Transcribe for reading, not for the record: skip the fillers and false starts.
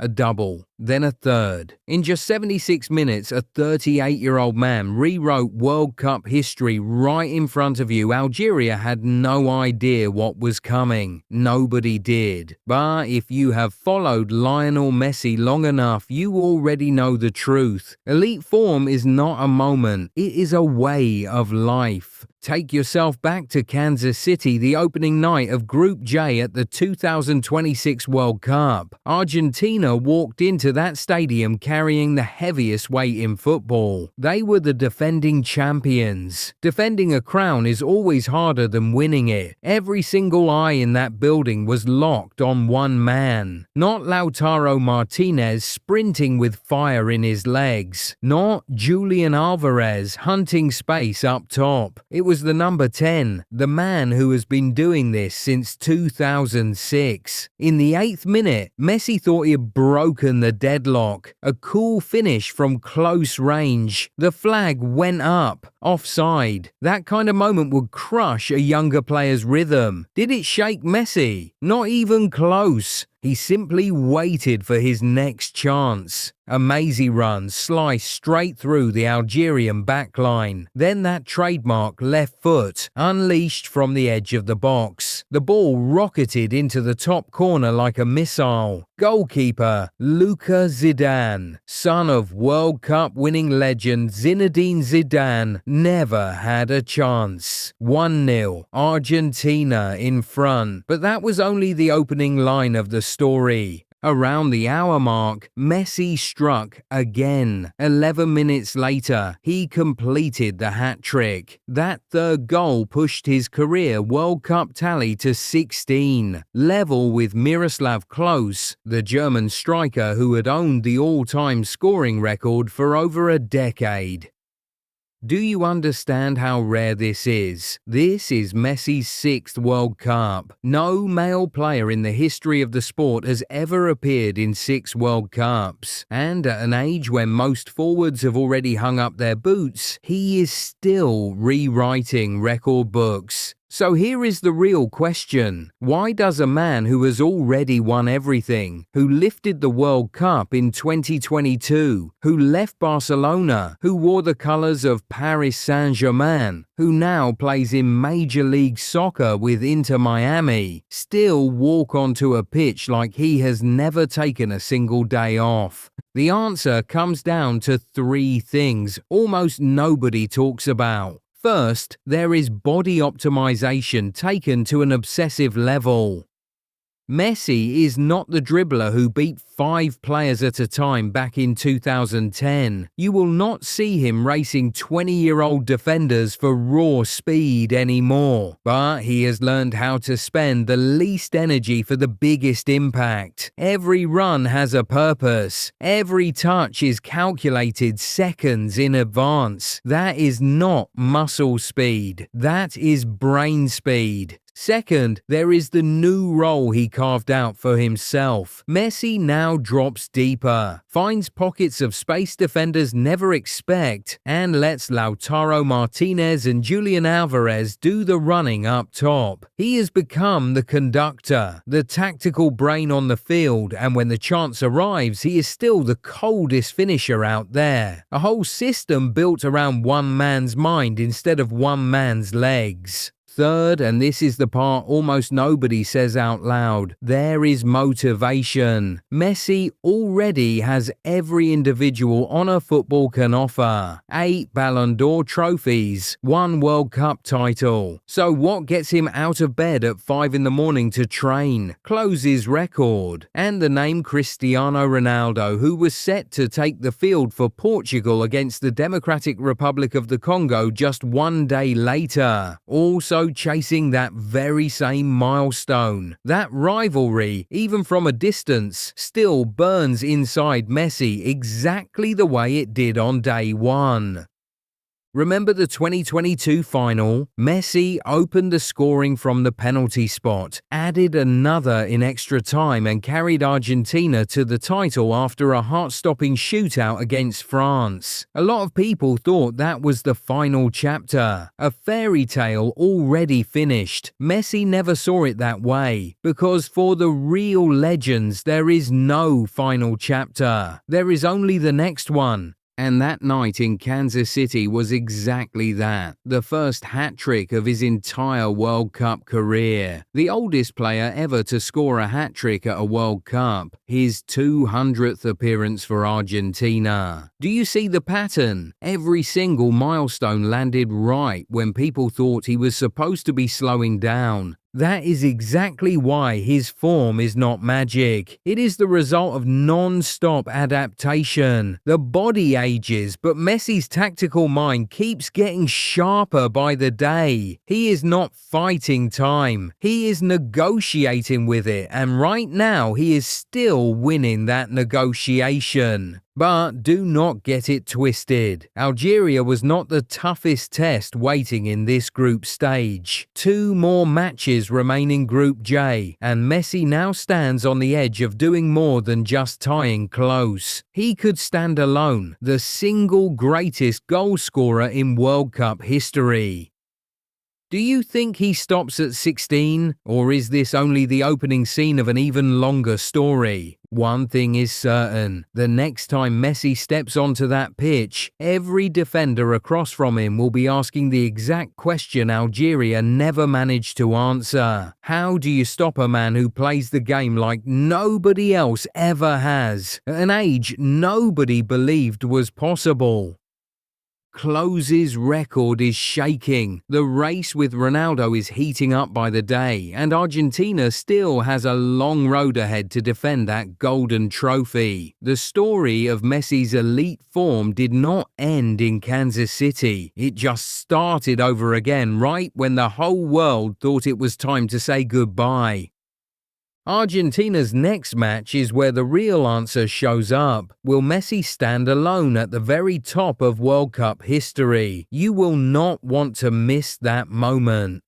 a double, then a third. In just 76 minutes, a 38-year-old man rewrote World Cup history right in front of you. Algeria had no idea what was coming. Nobody did. But if you have followed Lionel Messi long enough, you already know the truth. Elite form is not a moment, it is a way of life. Take yourself back to Kansas City, the opening night of Group J at the 2026 World Cup. Argentina walked into that stadium carrying the heaviest weight in football. They were the defending champions. Defending a crown is always harder than winning it. Every single eye in that building was locked on one man. Not Lautaro Martinez sprinting with fire in his legs. Not Julian Alvarez hunting space up top. It was the number 10, the man who has been doing this since 2006. In the 8th minute, Messi thought he had broken the deadlock. A cool finish from close range. The flag went up. Offside. That kind of moment would crush a younger player's rhythm. Did it shake Messi? Not even close. He simply waited for his next chance. A mazy run sliced straight through the Algerian backline. Then that trademark left foot, unleashed from the edge of the box. The ball rocketed into the top corner like a missile. Goalkeeper Luka Zidane, son of World Cup winning legend Zinedine Zidane, never had a chance. 1-0, Argentina in front. But that was only the opening line of the story. Around the hour mark, Messi struck again. 11 minutes later, he completed the hat-trick. That third goal pushed his career World Cup tally to 16, level with Miroslav Klose, the German striker who had owned the all-time scoring record for over a decade. Do you understand how rare this is? This is Messi's 6th World Cup. No male player in the history of the sport has ever appeared in 6 World Cups. And at an age when most forwards have already hung up their boots, he is still rewriting record books. So here is the real question. Why does a man who has already won everything, who lifted the World Cup in 2022, who left Barcelona, who wore the colours of Paris Saint-Germain, who now plays in Major League Soccer with Inter Miami, still walk onto a pitch like he has never taken a single day off? The answer comes down to 3 things almost nobody talks about. First, there is body optimization taken to an obsessive level. Messi is not the dribbler who beat 5 players at a time back in 2010. You will not see him racing 20-year-old defenders for raw speed anymore. But he has learned how to spend the least energy for the biggest impact. Every run has a purpose. Every touch is calculated seconds in advance. That is not muscle speed. That is brain speed. Second, there is the new role he carved out for himself. Messi now drops deeper, finds pockets of space defenders never expect, and lets Lautaro Martinez and Julian Alvarez do the running up top. He has become the conductor, the tactical brain on the field, and when the chance arrives, he is still the coldest finisher out there. A whole system built around one man's mind instead of one man's legs. Third, and this is the part almost nobody says out loud, there is motivation. Messi already has every individual on a football can offer. 8 Ballon d'Or trophies, 1 World Cup title. So what gets him out of bed at 5 in the morning to train? Klose's record. And the name Cristiano Ronaldo, who was set to take the field for Portugal against the Democratic Republic of the Congo just 1 day later. Also chasing that very same milestone. That rivalry, even from a distance, still burns inside Messi exactly the way it did on day 1. Remember the 2022 final? Messi opened the scoring from the penalty spot, added another in extra time and carried Argentina to the title after a heart-stopping shootout against France. A lot of people thought that was the final chapter, a fairy tale already finished. Messi never saw it that way, because for the real legends there is no final chapter. There is only the next one. And that night in Kansas City was exactly that, the first hat-trick of his entire World Cup career. The oldest player ever to score a hat-trick at a World Cup, his 200th appearance for Argentina. Do you see the pattern? Every single milestone landed right when people thought he was supposed to be slowing down. That is exactly why his form is not magic. It is the result of non-stop adaptation. The body ages, but Messi's tactical mind keeps getting sharper by the day. He is not fighting time. He is negotiating with it, and right now he is still winning that negotiation. But do not get it twisted. Algeria was not the toughest test waiting in this group stage. 2 more matches remain in Group J, and Messi now stands on the edge of doing more than just tying close. He could stand alone, the single greatest goal scorer in World Cup history. Do you think he stops at 16, or is this only the opening scene of an even longer story? One thing is certain, the next time Messi steps onto that pitch, every defender across from him will be asking the exact question Algeria never managed to answer. How do you stop a man who plays the game like nobody else ever has, at an age nobody believed was possible? Klose's record is shaking. The race with Ronaldo is heating up by the day, and Argentina still has a long road ahead to defend that golden trophy. The story of Messi's elite form did not end in Kansas City. It just started over again right when the whole world thought it was time to say goodbye. Argentina's next match is where the real answer shows up. Will Messi stand alone at the very top of World Cup history? You will not want to miss that moment.